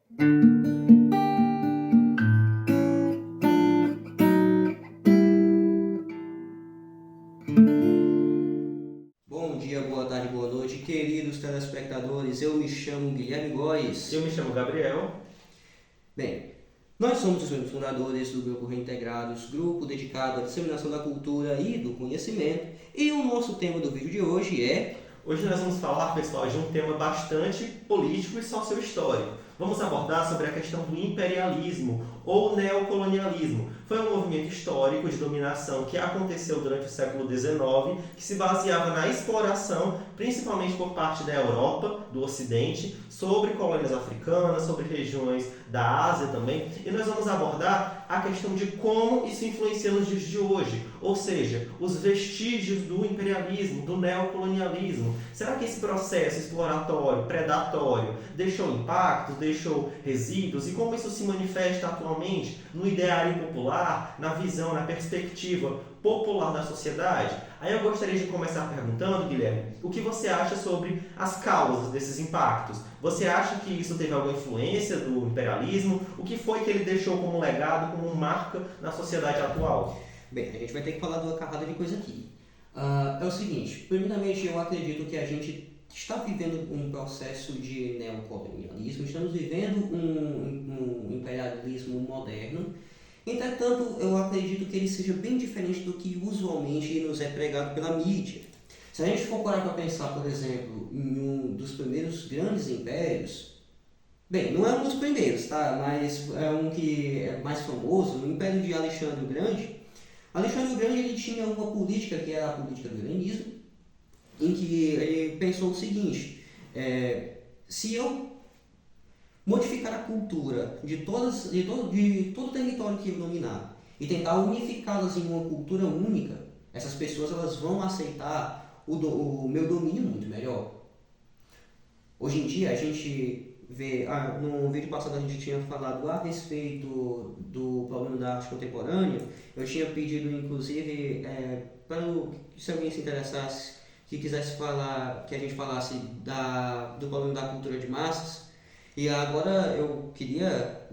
Bom dia, boa tarde, boa noite, queridos telespectadores. Eu me chamo Guilherme Góes. Eu me chamo Gabriel. Bem, nós somos os membros fundadores do Grupo Reintegrados, grupo dedicado à disseminação da cultura e do conhecimento. E o nosso tema do vídeo de hoje é... Hoje nós vamos falar, pessoal, de um tema bastante político e socio-histórico. Vamos abordar sobre a questão do imperialismo ou neocolonialismo. Foi um movimento histórico de dominação que aconteceu durante o século XIX, que se baseava na exploração, principalmente por parte da Europa, do Ocidente, sobre colônias africanas, sobre regiões da Ásia também. E nós vamos abordar a questão de como isso influencia nos dias de hoje, ou seja, os vestígios do imperialismo, do neocolonialismo. Será que esse processo exploratório, predatório, deixou impactos, deixou resíduos? E como isso se manifesta atualmente no ideário popular, na visão, na perspectiva popular da sociedade? Aí eu gostaria de começar perguntando, Guilherme, o que você acha sobre as causas desses impactos? Você acha que isso teve alguma influência do imperialismo? O que foi que ele deixou como legado, como marca na sociedade atual? Bem, a gente vai ter que falar de uma carrada de coisa aqui. É o seguinte, primeiramente eu acredito que a gente está vivendo um processo de neocolonialismo, estamos vivendo um imperialismo moderno. Entretanto, eu acredito que ele seja bem diferente do que usualmente nos é pregado pela mídia. Se a gente for parar para pensar, por exemplo, em um dos primeiros grandes impérios, bem, não é um dos primeiros, tá? Mas é um que é mais famoso, o Império de Alexandre o Grande. Alexandre o Grande ele tinha uma política que era a política do helenismo, em que ele pensou o seguinte: se eu modificar a cultura de todo o território que ele dominar e tentar unificá-las em uma cultura única, essas pessoas elas vão aceitar o meu domínio muito melhor. Hoje em dia a gente vê, no vídeo passado a gente tinha falado a respeito do problema da arte contemporânea. Eu tinha pedido inclusive para se alguém se interessasse, que quisesse falar, que a gente falasse do problema da cultura de massas. E agora eu queria,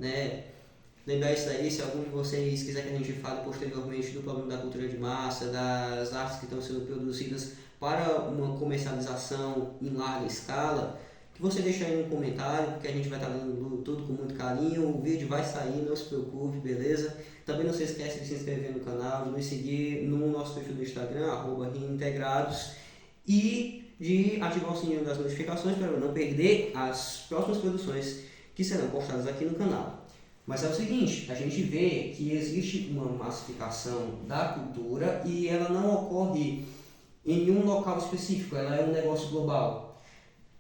lembrar isso daí, se algum de vocês quiser que a gente fale posteriormente do problema da cultura de massa, das artes que estão sendo produzidas para uma comercialização em larga escala, que você deixe aí um comentário, porque a gente vai estar dando tudo com muito carinho. O vídeo vai sair, não se preocupe, beleza? Também não se esqueça de se inscrever no canal, de nos seguir no nosso perfil do Instagram, @reintegrados, e de ativar o sininho das notificações para não perder as próximas produções que serão postadas aqui no canal. Mas é o seguinte, a gente vê que existe uma massificação da cultura e ela não ocorre em um local específico, ela é um negócio global.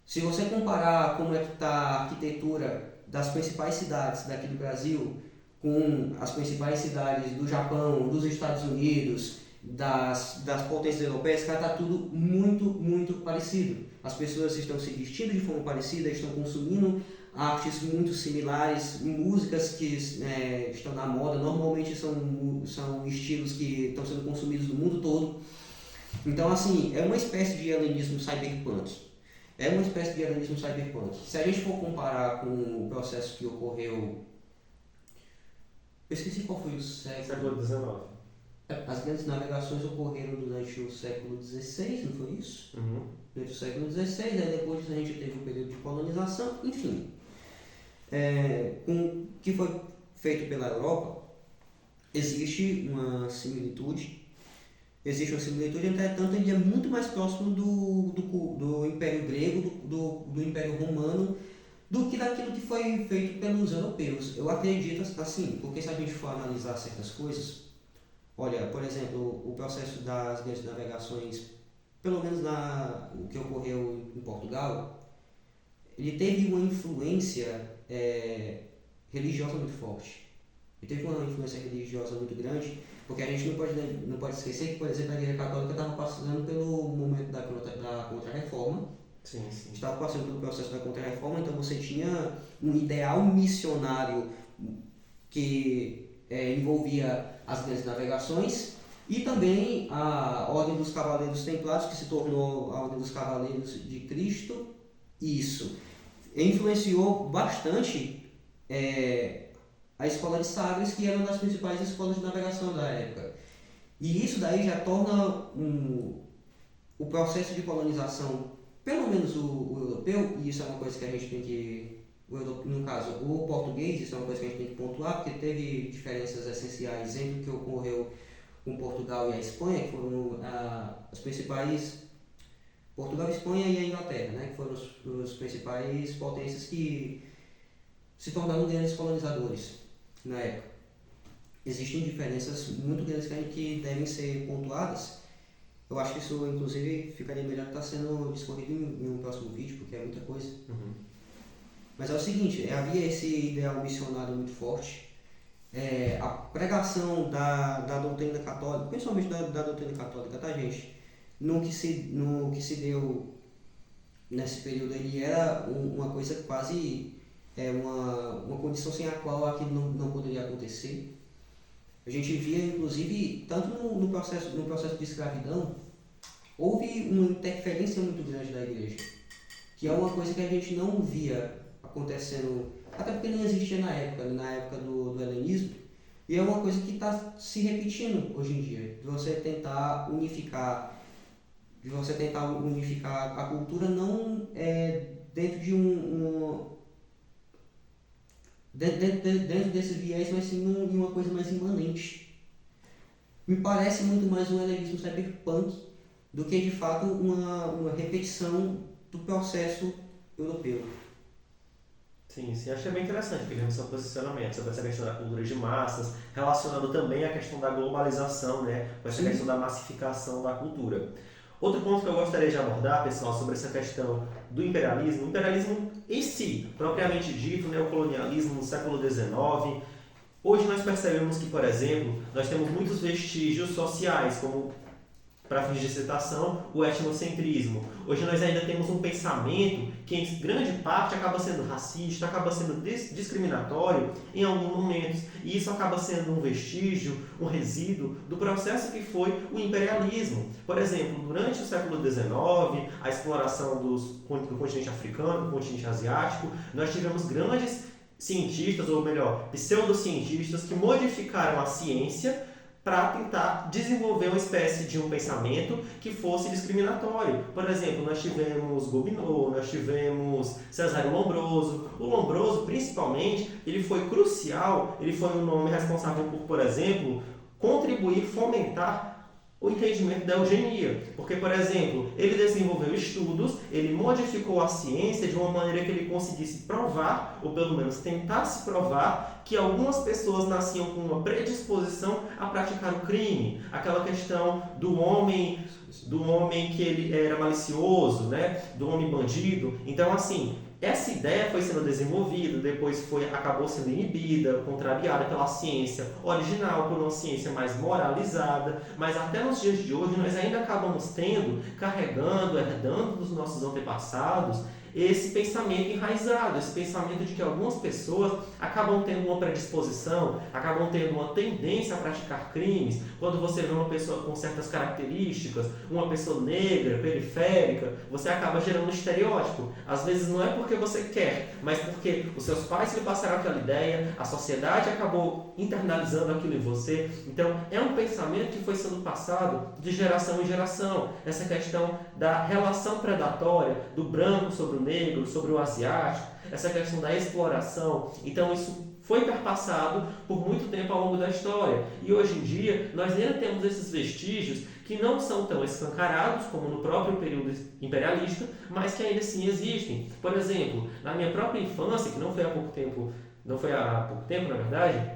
Se você comparar como é que está a arquitetura das principais cidades daqui do Brasil com as principais cidades do Japão, dos Estados Unidos, das potências europeias, cara, está tudo muito, muito parecido. As pessoas estão se vestindo de forma parecida, estão consumindo artes muito similares, músicas que estão na moda, normalmente são estilos que estão sendo consumidos no mundo todo. Então, assim, é uma espécie de helenismo cyberpunk. Se a gente for comparar com o processo que ocorreu... Eu esqueci qual foi o século... Século XIX. As grandes navegações ocorreram durante o século XVI, não foi isso? Uhum. Durante o século XVI, aí depois a gente teve o período de colonização, enfim. Com o que foi feito pela Europa, existe uma similitude, entretanto ele é muito mais próximo do Império Grego, do Império Romano, do que daquilo que foi feito pelos europeus. Eu acredito assim, porque se a gente for analisar certas coisas, olha, por exemplo, o processo das grandes navegações, pelo menos o que ocorreu em Portugal, ele teve uma influência religiosa muito forte. Ele teve uma influência religiosa muito grande, porque a gente não pode esquecer que, por exemplo, a Igreja Católica estava passando pelo momento da Contra-Reforma. Sim, sim. Estava passando pelo processo da Contra-Reforma, então você tinha um ideal missionário que envolvia as grandes navegações e também a Ordem dos Cavaleiros Templários, que se tornou a Ordem dos Cavaleiros de Cristo. Isso influenciou bastante a escola de Sagres, que era uma das principais escolas de navegação da época. E isso daí já torna o processo de colonização, pelo menos o europeu, e isso é uma coisa que a gente tem que, no caso, o português, isso é uma coisa que a gente tem que pontuar, porque teve diferenças essenciais entre o que ocorreu com Portugal e a Espanha, que foram as principais, Portugal, a Espanha e a Inglaterra, né, que foram os principais potências que se tornaram grandes colonizadores na época. Existem diferenças muito grandes que devem ser pontuadas. Eu acho que isso, inclusive, ficaria melhor estar sendo discorrido em um próximo vídeo, porque é muita coisa. Mas é o seguinte, havia esse ideal missionário muito forte. A pregação da doutrina católica, principalmente da doutrina católica, tá, gente? No que se deu nesse período, ele era uma coisa quase, uma condição sem a qual aquilo não poderia acontecer. A gente via, inclusive, tanto no processo de escravidão, houve uma interferência muito grande da igreja, que é uma coisa que a gente não via acontecendo, até porque não existia na época do helenismo, e é uma coisa que está se repetindo hoje em dia, de você tentar unificar a cultura não dentro de dentro desse viés, mas sim em uma coisa mais imanente. Me parece muito mais um helenismo cyberpunk do que de fato uma repetição do processo europeu. Sim, achei bem interessante que seu posicionamento sobre essa questão da cultura de massas, relacionando também a questão da globalização, né, com essa questão da massificação da cultura. Outro ponto que eu gostaria de abordar, pessoal, sobre essa questão do imperialismo, o imperialismo em si, propriamente dito, né, o colonialismo no século XIX. Hoje nós percebemos que, por exemplo, nós temos muitos vestígios sociais, como, para fins de citação, o etnocentrismo. Hoje nós ainda temos um pensamento que, em grande parte, acaba sendo racista, acaba sendo discriminatório em alguns momentos. E isso acaba sendo um vestígio, um resíduo do processo que foi o imperialismo. Por exemplo, durante o século XIX, a exploração do continente africano, do continente asiático, nós tivemos grandes cientistas, ou melhor, pseudocientistas, que modificaram a ciência para tentar desenvolver uma espécie de um pensamento que fosse discriminatório. Por exemplo, nós tivemos Gobineau, nós tivemos Cesário Lombroso. O Lombroso, principalmente, ele foi crucial, ele foi um nome responsável por exemplo, contribuir, fomentar o entendimento da eugenia. Porque, por exemplo, ele desenvolveu estudos, ele modificou a ciência de uma maneira que ele conseguisse provar, ou pelo menos tentasse provar, que algumas pessoas nasciam com uma predisposição a praticar o crime. Aquela questão do homem que ele era malicioso, né? Do homem bandido. Então, assim, essa ideia foi sendo desenvolvida, depois acabou sendo inibida, contrariada pela ciência original, por uma ciência mais moralizada, mas até nos dias de hoje nós ainda acabamos carregando, herdando dos nossos antepassados, esse pensamento enraizado, esse pensamento de que algumas pessoas acabam tendo uma predisposição, acabam tendo uma tendência a praticar crimes. Quando você vê uma pessoa com certas características, uma pessoa negra, periférica, você acaba gerando um estereótipo. Às vezes não é porque você quer, mas porque os seus pais lhe passaram aquela ideia, a sociedade acabou internalizando aquilo em você. Então, é um pensamento que foi sendo passado de geração em geração. Essa questão da relação predatória do branco sobre o negro, sobre o asiático, essa questão da exploração. Então, isso foi perpassado por muito tempo ao longo da história. E hoje em dia, nós ainda temos esses vestígios que não são tão escancarados como no próprio período imperialista, mas que ainda assim existem. Por exemplo, na minha própria infância, que não foi há pouco tempo, na verdade,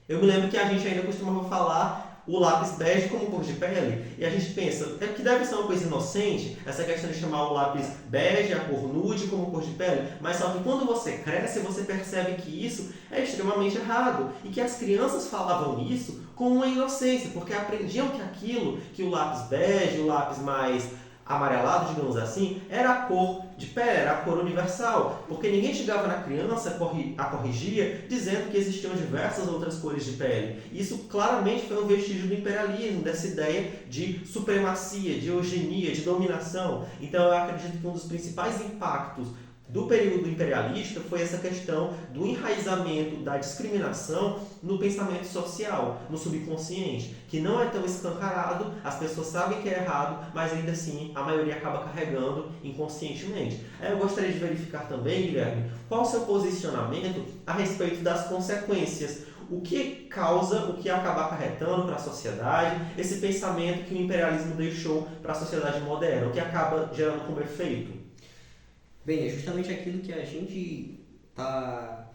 eu me lembro que a gente ainda costumava falar o lápis bege como cor de pele, e a gente pensa que deve ser uma coisa inocente, essa questão de chamar o lápis bege, a cor nude, como cor de pele, mas só que quando você cresce, você percebe que isso é extremamente errado, e que as crianças falavam isso com uma inocência, porque aprendiam que aquilo, que o lápis bege, o lápis mais amarelado, digamos assim, era a cor de pele, era a cor universal, porque ninguém chegava na criança a corrigia dizendo que existiam diversas outras cores de pele. Isso claramente foi um vestígio do imperialismo, dessa ideia de supremacia, de eugenia, de dominação. Então eu acredito que um dos principais impactos do período imperialista foi essa questão do enraizamento da discriminação no pensamento social, no subconsciente, que não é tão escancarado, as pessoas sabem que é errado, mas ainda assim a maioria acaba carregando inconscientemente. Eu gostaria de verificar também, Guilherme, qual o seu posicionamento a respeito das consequências. O que causa, o que acaba acarretando para a sociedade, esse pensamento que o imperialismo deixou para a sociedade moderna, o que acaba gerando como efeito? Bem, é justamente aquilo que a gente está.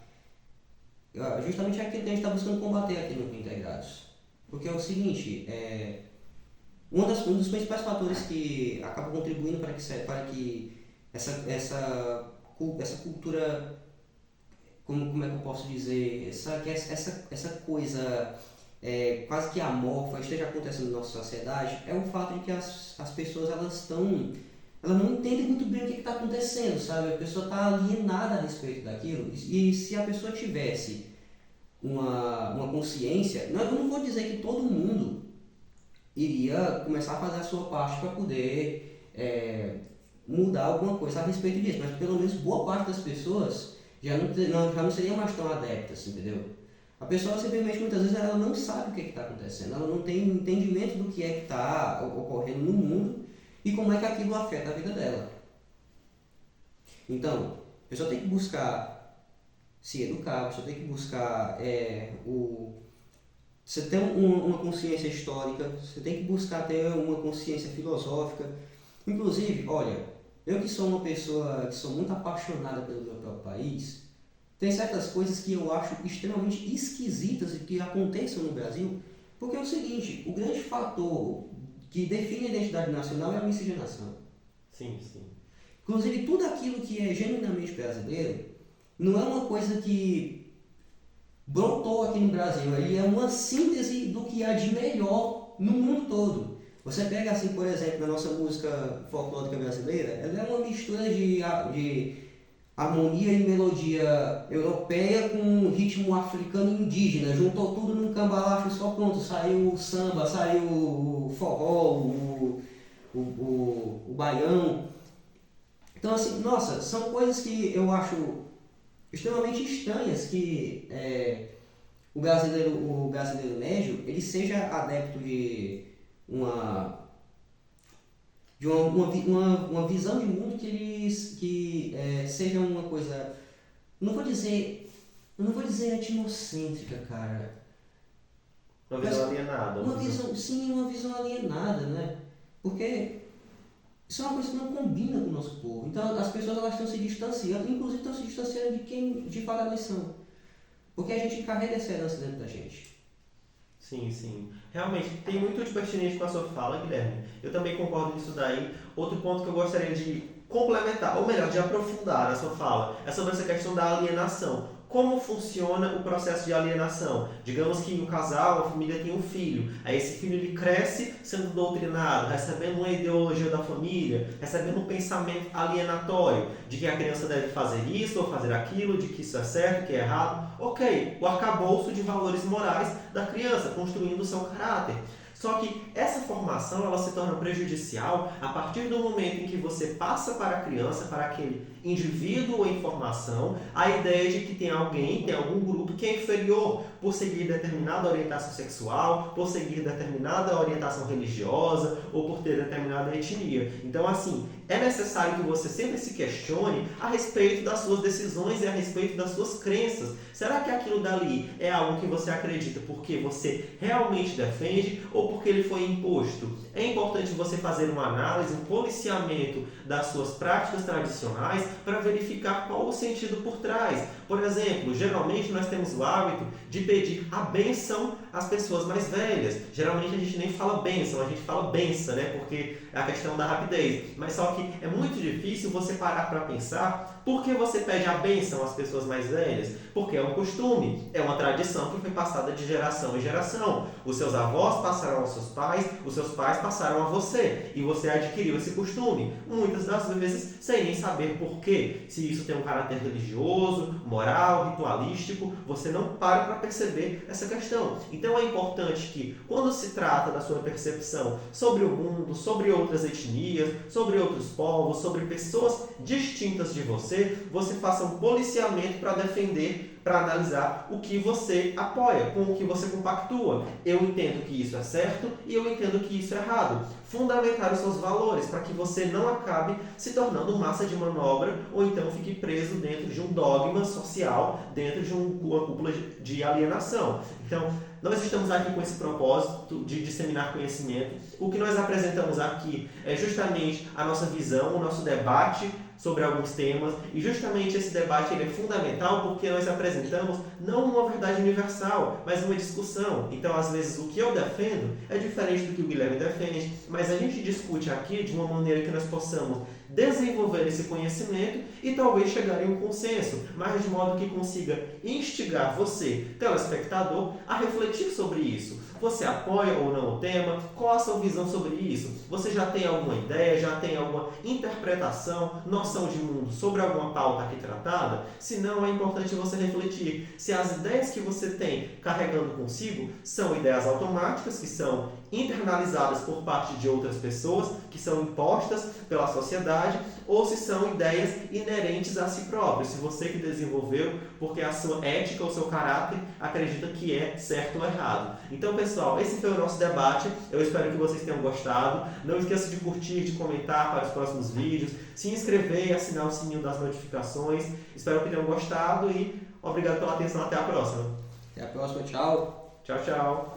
Justamente aquilo que a gente está buscando combater aqui no Reintegrados. Porque é o seguinte, um dos principais fatores que acaba contribuindo para que essa cultura, como é que eu posso dizer, essa coisa quase que amorfa esteja acontecendo na nossa sociedade, é o fato de que as pessoas elas não entendem muito bem o que está acontecendo, sabe? A pessoa está alienada a respeito daquilo. E se a pessoa tivesse uma consciência, eu não vou dizer que todo mundo iria começar a fazer a sua parte para poder mudar alguma coisa a respeito disso, mas pelo menos boa parte das pessoas já não seria mais tão adeptas, entendeu? A pessoa simplesmente muitas vezes ela não sabe o que está acontecendo, ela não tem entendimento do que é que está ocorrendo no mundo e como é que aquilo afeta a vida dela. Então, a pessoa tem que buscar se educar, a pessoa tem que buscar você ter uma consciência histórica, você tem que buscar ter uma consciência filosófica. Inclusive, olha, eu que sou uma pessoa que sou muito apaixonada pelo meu próprio país, tem certas coisas que eu acho extremamente esquisitas e que aconteçam no Brasil, porque é o seguinte, o grande fator que define a identidade nacional é a miscigenação. Sim, sim. Inclusive, tudo aquilo que é genuinamente brasileiro não é uma coisa que brotou aqui no Brasil, ele é uma síntese do que há de melhor no mundo todo. Você pega assim, por exemplo, na nossa música folclórica brasileira, ela é uma mistura de harmonia e melodia europeia com ritmo africano e indígena, juntou tudo num cambalacho só, pronto, saiu o samba, saiu o forró, o baião. Então assim, nossa, são coisas que eu acho extremamente estranhas que o brasileiro médio ele seja adepto de uma visão de mundo que seja uma coisa, eu não vou dizer etnocêntrica, cara. Uma visão alienada. Uma visão alienada, né? Porque isso é uma coisa que não combina com o nosso povo. Então as pessoas elas estão se distanciando, inclusive estão se distanciando de quem de fato elas são. Porque a gente carrega essa herança dentro da gente. Sim, sim. Realmente, tem muito de pertinente com a sua fala, Guilherme. Eu também concordo nisso daí. Outro ponto que eu gostaria de complementar, ou melhor, de aprofundar na sua fala, é sobre essa questão da alienação. Como funciona o processo de alienação? Digamos que o casal, a família tem um filho. Aí esse filho ele cresce sendo doutrinado, recebendo uma ideologia da família, recebendo um pensamento alienatório de que a criança deve fazer isso ou fazer aquilo, de que isso é certo, que é errado. Ok, o arcabouço de valores morais da criança, construindo o seu caráter. Só que essa formação ela se torna prejudicial a partir do momento em que você passa para a criança, para aquele indivíduo em formação, a ideia de que tem algum grupo que é inferior por seguir determinada orientação sexual, por seguir determinada orientação religiosa ou por ter determinada etnia. Então, assim, é necessário que você sempre se questione a respeito das suas decisões e a respeito das suas crenças. Será que aquilo dali é algo que você acredita porque você realmente defende ou porque ele foi imposto? É importante você fazer uma análise, um policiamento das suas práticas tradicionais para verificar qual o sentido por trás. Por exemplo, geralmente nós temos o hábito de pedir a bênção às pessoas mais velhas. Geralmente a gente nem fala bênção, a gente fala benção, né? Porque é a questão da rapidez. Mas só que é muito difícil você parar para pensar por que você pede a bênção às pessoas mais velhas. Porque é um costume, é uma tradição que foi passada de geração em geração. Os seus avós passaram aos seus pais, os seus pais passaram a você. E você adquiriu esse costume, muitas das vezes sem nem saber por quê. Se isso tem um caráter religioso, moral, ritualístico, você não para perceber essa questão. Então é importante que, quando se trata da sua percepção sobre o mundo, sobre outras outras etnias, sobre outros povos, sobre pessoas distintas de você, você faça um policiamento para defender, para analisar o que você apoia, com o que você compactua. Eu entendo que isso é certo e eu entendo que isso é errado. Fundamentar os seus valores para que você não acabe se tornando massa de manobra ou então fique preso dentro de um dogma social, dentro de uma cúpula de alienação. Então, nós estamos aqui com esse propósito de disseminar conhecimento. O que nós apresentamos aqui é justamente a nossa visão, o nosso debate sobre alguns temas, e justamente esse debate ele é fundamental porque nós apresentamos não uma verdade universal, mas uma discussão. Então, às vezes, o que eu defendo é diferente do que o Guilherme defende, mas a gente discute aqui de uma maneira que nós possamos desenvolver esse conhecimento e talvez chegar em um consenso, mas de modo que consiga instigar você, telespectador, a refletir sobre isso. Você apoia ou não o tema? Qual a sua visão sobre isso? Você já tem alguma ideia, já tem alguma interpretação, noção de mundo sobre alguma pauta aqui tratada? Se não, é importante você refletir se as ideias que você tem carregando consigo são ideias automáticas, que são internalizadas por parte de outras pessoas, que são impostas pela sociedade, ou se são ideias inerentes a si próprio, se você que desenvolveu, porque a sua ética ou seu caráter acredita que é certo ou errado. Então, pessoal, esse foi o nosso debate. Eu espero que vocês tenham gostado. Não esqueça de curtir, de comentar para os próximos vídeos, se inscrever e assinar o sininho das notificações. Espero que tenham gostado e obrigado pela atenção. Até a próxima. Até a próxima. Tchau. Tchau, tchau.